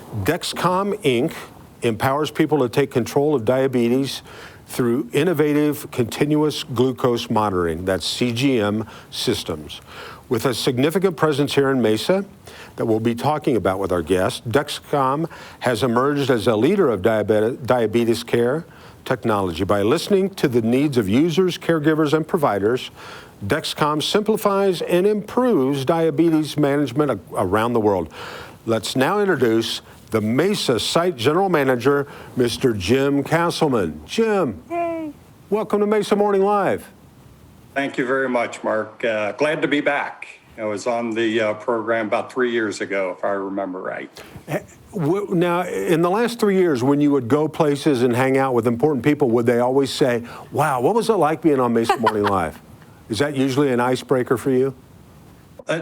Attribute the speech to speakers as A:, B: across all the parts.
A: Dexcom Inc. empowers people to take control of diabetes through innovative continuous glucose monitoring, that's CGM systems. With a significant presence here in Mesa that we'll be talking about with our guest, Dexcom has emerged as a leader of diabetes care technology. By listening to the needs of users, caregivers, and providers, Dexcom simplifies and improves diabetes management around the world. Let's now introduce the Mesa Site General Manager, Mr. Jim Kasselmann. Jim, hey. Welcome to Mesa Morning Live.
B: Thank you very much, Mark. Glad to be back. I was on the program about 3 years ago, if I remember right.
A: Now, in the last 3 years, when you would go places and hang out with important people, would they always say, wow, what was it like being on Mesa Morning Live? Is that usually an icebreaker for you?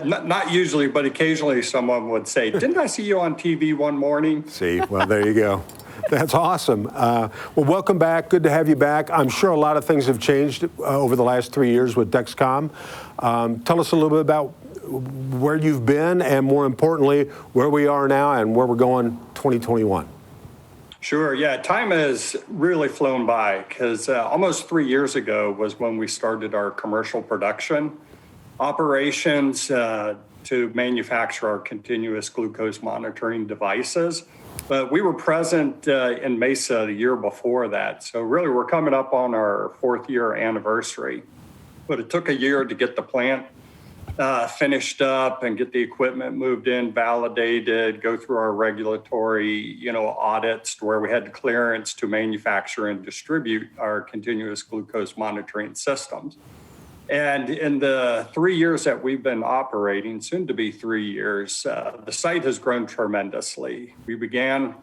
B: Not usually, but occasionally someone would say, didn't I see you on TV one morning?
A: See, well, there you go. That's awesome. Well, welcome back. Good to have you back. I'm sure a lot of things have changed over the last 3 years with Dexcom. Tell us a little bit about where you've been and, more importantly, where we are now and where we're going 2021.
B: Sure. Yeah, time has really flown by because almost 3 years ago was when we started our commercial production operations to manufacture our continuous glucose monitoring devices. But we were present in Mesa the year before that. So really, we're coming up on our 4th year anniversary. But it took a year to get the plant finished up and get the equipment moved in, validated, go through our regulatory, audits where we had clearance to manufacture and distribute our continuous glucose monitoring systems. And in the 3 years that we've been operating, soon to be 3 years, the site has grown tremendously. We began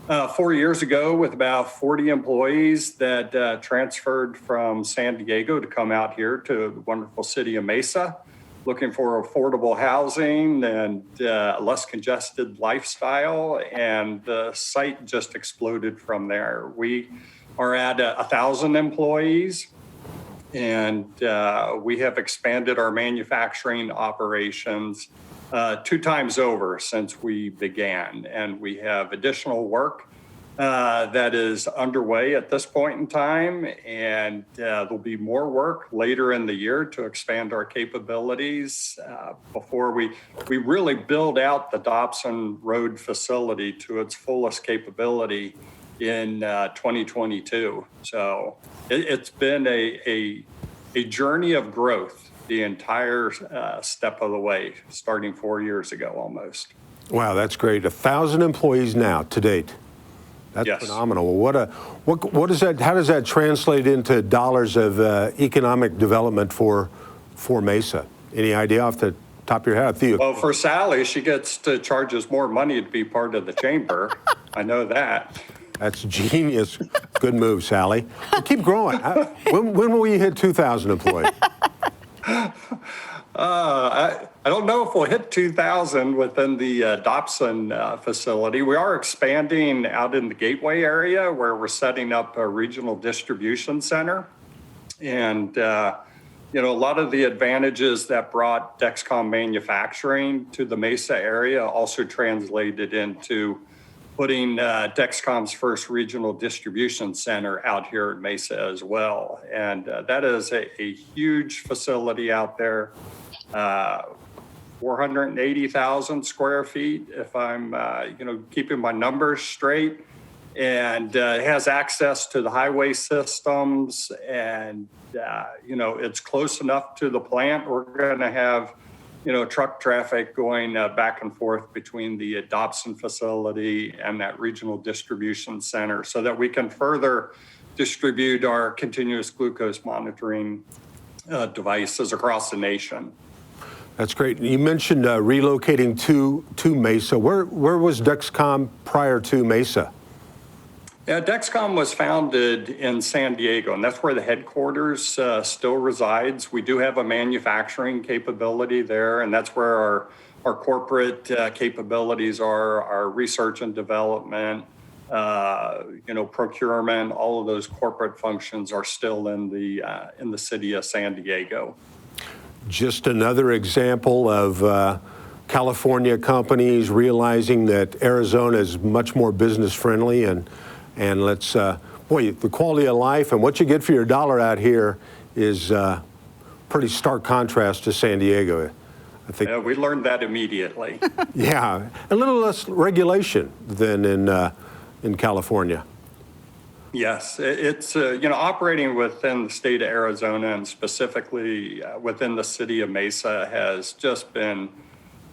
B: 4 years ago with about 40 employees that transferred from San Diego to come out here to the wonderful city of Mesa, looking for affordable housing and a less congested lifestyle. And the site just exploded from there. We are at 1,000 employees. And we have expanded our manufacturing operations 2 times over since we began. And we have additional work that is underway at this point in time. And there'll be more work later in the year to expand our capabilities before we really build out the Dobson Road facility to its fullest capability in 2022. So it's been a journey of growth the entire step of the way, starting 4 years ago almost.
A: Wow, that's great. 1,000 employees now to date. That's
B: yes.
A: Phenomenal. Well, what is that? How does that translate into dollars of economic development for Mesa? Any idea off the top of your head?
B: Well, for Sally, she gets to charge us more money to be part of the chamber. I know that.
A: That's genius. Good move, Sally. Well, keep growing. When will we hit 2,000 employees?
B: I don't know if we'll hit 2,000 within the Dobson facility. We are expanding out in the Gateway area where we're setting up a regional distribution center. And, a lot of the advantages that brought Dexcom manufacturing to the Mesa area also translated into putting Dexcom's first regional distribution center out here in Mesa as well. And that is a huge facility out there, 480,000 square feet, if I'm keeping my numbers straight. And it has access to the highway systems and, it's close enough to the plant. We're going to have truck traffic going back and forth between the Dobson facility and that regional distribution center so that we can further distribute our continuous glucose monitoring devices across the nation.
A: That's great. You mentioned relocating to Mesa. Where was Dexcom prior to Mesa?
B: Yeah, Dexcom was founded in San Diego, and that's where the headquarters still resides. We do have a manufacturing capability there, and that's where our corporate capabilities are, our research and development, procurement, all of those corporate functions are still in the city of San Diego.
A: Just another example of California companies realizing that Arizona is much more business friendly, and let's boy, the quality of life and what you get for your dollar out here is pretty stark contrast to San Diego. I think
B: we learned that immediately.
A: yeah, a little less regulation than in California.
B: Yes, it's operating within the state of Arizona and specifically within the city of Mesa has just been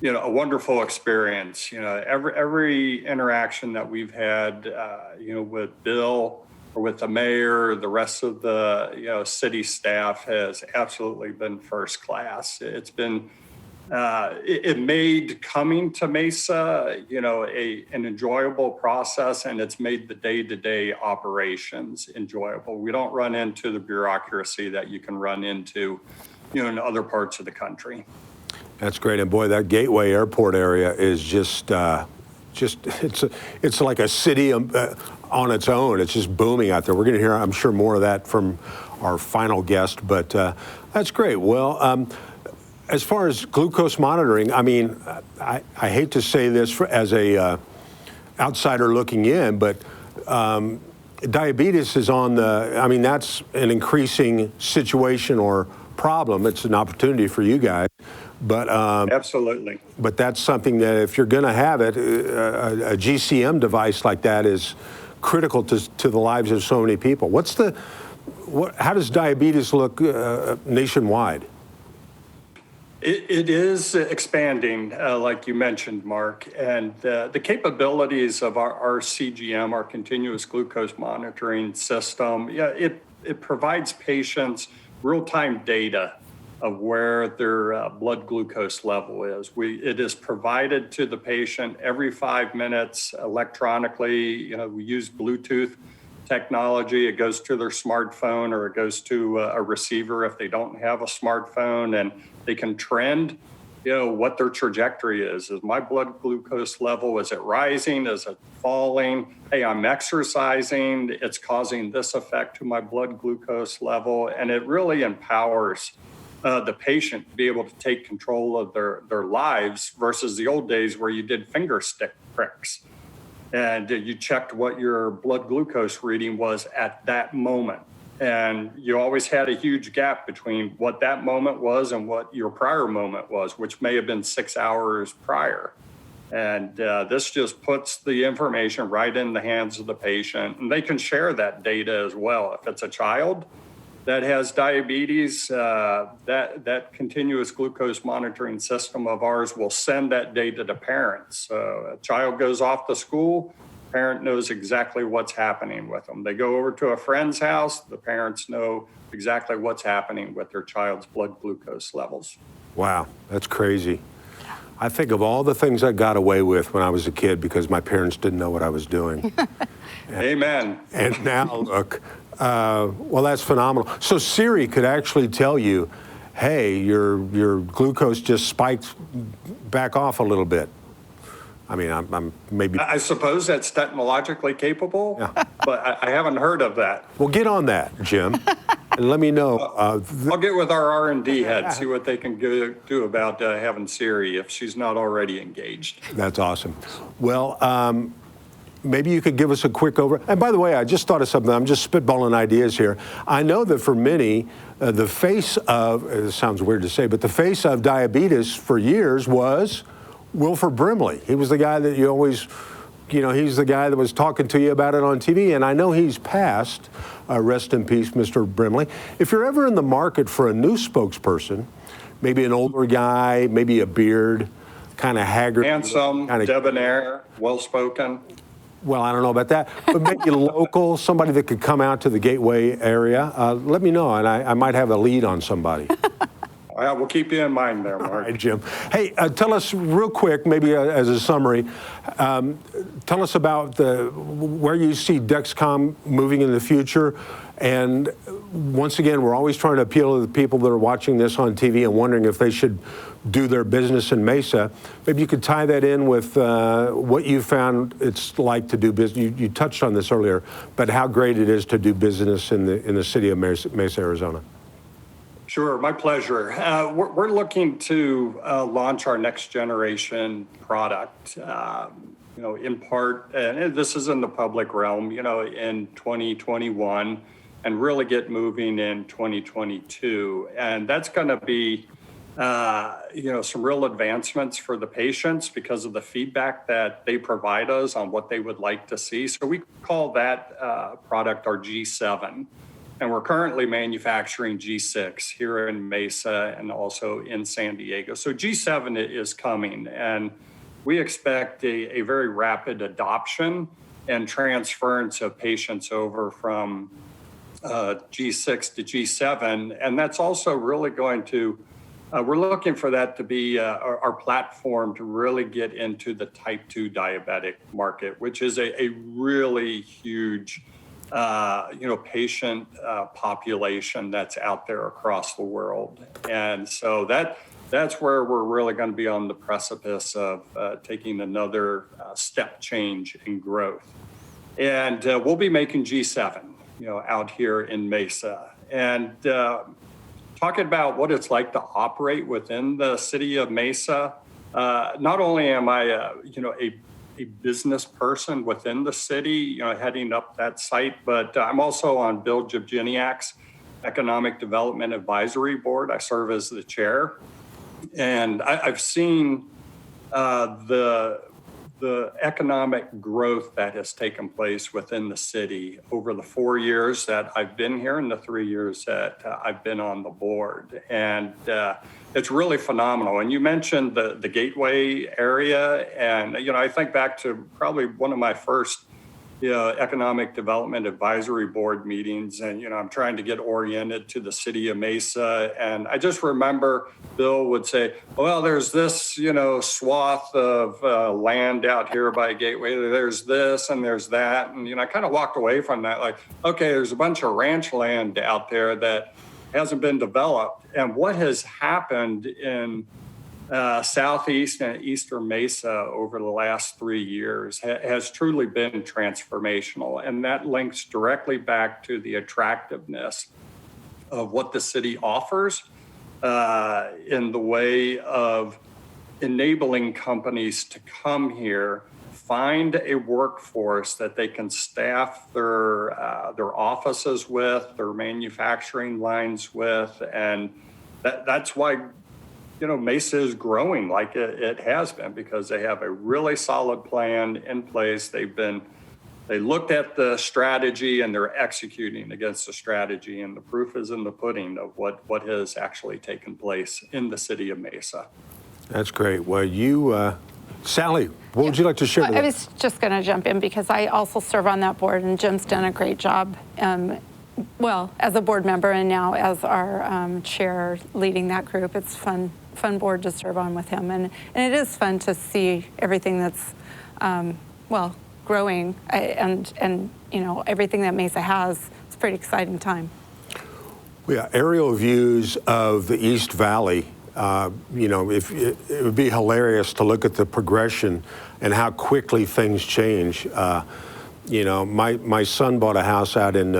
B: a wonderful experience. Every interaction that we've had with Bill or with the mayor, the rest of the city staff has absolutely been first class. It's been it made coming to Mesa, an enjoyable process, and it's made the day-to-day operations enjoyable. We don't run into the bureaucracy that you can run into, in other parts of the country.
A: That's great, and boy, that Gateway Airport area is just it's like a city on its own. It's just booming out there. We're going to hear, I'm sure, more of that from our final guest, but that's great. Well. As far as glucose monitoring, I mean, I hate to say this as a outsider looking in, but diabetes is on that's an increasing situation or problem. It's an opportunity for you guys. But
B: absolutely.
A: But that's something that if you're going to have it, a GCM device like that is critical to the lives of so many people. How does diabetes look nationwide?
B: It is expanding, like you mentioned, Mark, and the capabilities of our CGM, our continuous glucose monitoring system, it provides patients real-time data of where their blood glucose level is. It is provided to the patient every 5 minutes electronically. We use Bluetooth technology. It goes to their smartphone or it goes to a receiver if they don't have a smartphone, and they can trend, what their trajectory is. Is my blood glucose level, is it rising? Is it falling? Hey, I'm exercising. It's causing this effect to my blood glucose level. And it really empowers the patient to be able to take control of their lives versus the old days where you did finger stick pricks. And you checked what your blood glucose reading was at that moment. And you always had a huge gap between what that moment was and what your prior moment was, which may have been 6 hours prior. And this just puts the information right in the hands of the patient. And they can share that data as well. If it's a child that has diabetes, that continuous glucose monitoring system of ours will send that data to parents. So a child goes off to school, parent knows exactly what's happening with them. They go over to a friend's house, the parents know exactly what's happening with their child's blood glucose levels.
A: Wow, that's crazy. I think of all the things I got away with when I was a kid because my parents didn't know what I was doing.
B: Amen.
A: And now look, well, that's phenomenal. So Siri could actually tell you, hey, your glucose just spiked back off a little bit. I mean, I'm maybe...
B: I suppose that's technologically capable,
A: yeah.
B: But I haven't heard of that.
A: Well, get on that, Jim, and let me know.
B: I'll get with our R&D head, see what they can do about having Siri if she's not already engaged.
A: That's awesome. Well, maybe you could give us a quick over. And by the way, I just thought of something. I'm just spitballing ideas here. I know that for many, the face of, it sounds weird to say, but the face of diabetes for years was Wilford Brimley. He was the guy that you always, he's the guy that was talking to you about it on TV. And I know he's passed. Rest in peace, Mr. Brimley. If you're ever in the market for a new spokesperson, maybe an older guy, maybe a beard, kind of haggard.
B: Handsome, debonair, well-spoken.
A: Well, I don't know about that, but maybe local, somebody that could come out to the Gateway area. Let me know, and I might have a lead on somebody.
B: We'll keep you in mind there, Mark.
A: All right, Jim. Hey, tell us real quick, maybe as a summary, tell us about where you see Dexcom moving in the future. And once again, we're always trying to appeal to the people that are watching this on TV and wondering if they should do their business in Mesa. Maybe you could tie that in with what you found it's like to do business. You touched on this earlier, but how great it is to do business in the city of Mesa, Arizona.
B: Sure, my pleasure. We're looking to launch our next generation product, in part, and this is in the public realm, in 2021, and really get moving in 2022. And that's going to be, some real advancements for the patients because of the feedback that they provide us on what they would like to see. So we call that product our G7. And we're currently manufacturing G6 here in Mesa and also in San Diego. So G7 is coming, and we expect a very rapid adoption and transference of patients over from G6 to G7. And that's also really going to, we're looking for that to be our platform to really get into the type 2 diabetic market, which is a really huge patient population that's out there across the world. And so that's where we're really going to be on the precipice of taking another step change in growth. And we'll be making G7, out here in Mesa. And talking about what it's like to operate within the city of Mesa, not only am I, a business person within the city, heading up that site, but I'm also on Bill Jabginiak's Economic Development Advisory Board. I serve as the chair, and I've seen the economic growth that has taken place within the city over the 4 years that I've been here and the 3 years that I've been on the board. And it's really phenomenal. And you mentioned the Gateway area. And, I think back to probably one of my first Economic Development Advisory Board meetings. And, I'm trying to get oriented to the city of Mesa. And I just remember Bill would say, well, there's this, swath of land out here by Gateway. There's this and there's that. And, I kind of walked away from that like, okay, there's a bunch of ranch land out there that hasn't been developed. And what has happened in Southeast and Eastern Mesa over the last 3 years has truly been transformational. And that links directly back to the attractiveness of what the city offers in the way of enabling companies to come here, find a workforce that they can staff their offices with, their manufacturing lines with. And that's why Mesa is growing like it has been, because they have a really solid plan in place. They looked at the strategy and they're executing against the strategy, and the proof is in the pudding of what has actually taken place in the city of Mesa. That's great.
A: Well, Sally, what would you like to share?
C: I was just going to jump in because I also serve on that board, and Jim's done a great job. As a board member and now as our chair leading that group. It's fun board to serve on with him, and it is fun to see everything that's growing and everything that Mesa has. It's a pretty exciting time.
A: Yeah, aerial views of the East Valley. If it would be hilarious to look at the progression and how quickly things change. My son bought a house out in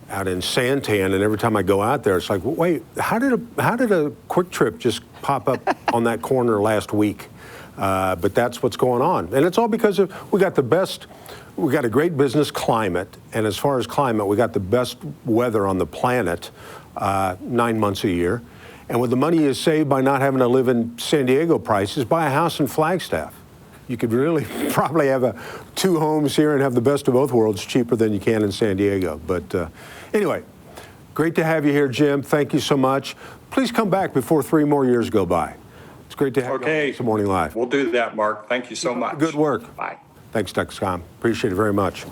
A: Santan, and every time I go out there, it's like, wait, how did a Quick Trip just pop up on that corner last week? But that's what's going on, and it's all because we got a great business climate, and as far as climate, we got the best weather on the planet 9 months a year. And with the money you save by not having to live in San Diego prices, buy a house in Flagstaff. You could really probably have 2 homes here and have the best of both worlds cheaper than you can in San Diego. But anyway, great to have you here, Jim. Thank you so much. Please come back before 3 more years go by. It's great to have you on Mesa Morning Live.
B: We'll do that, Mark. Thank you so much.
A: Good work.
B: Bye.
A: Thanks, Dexcom. Appreciate it very much.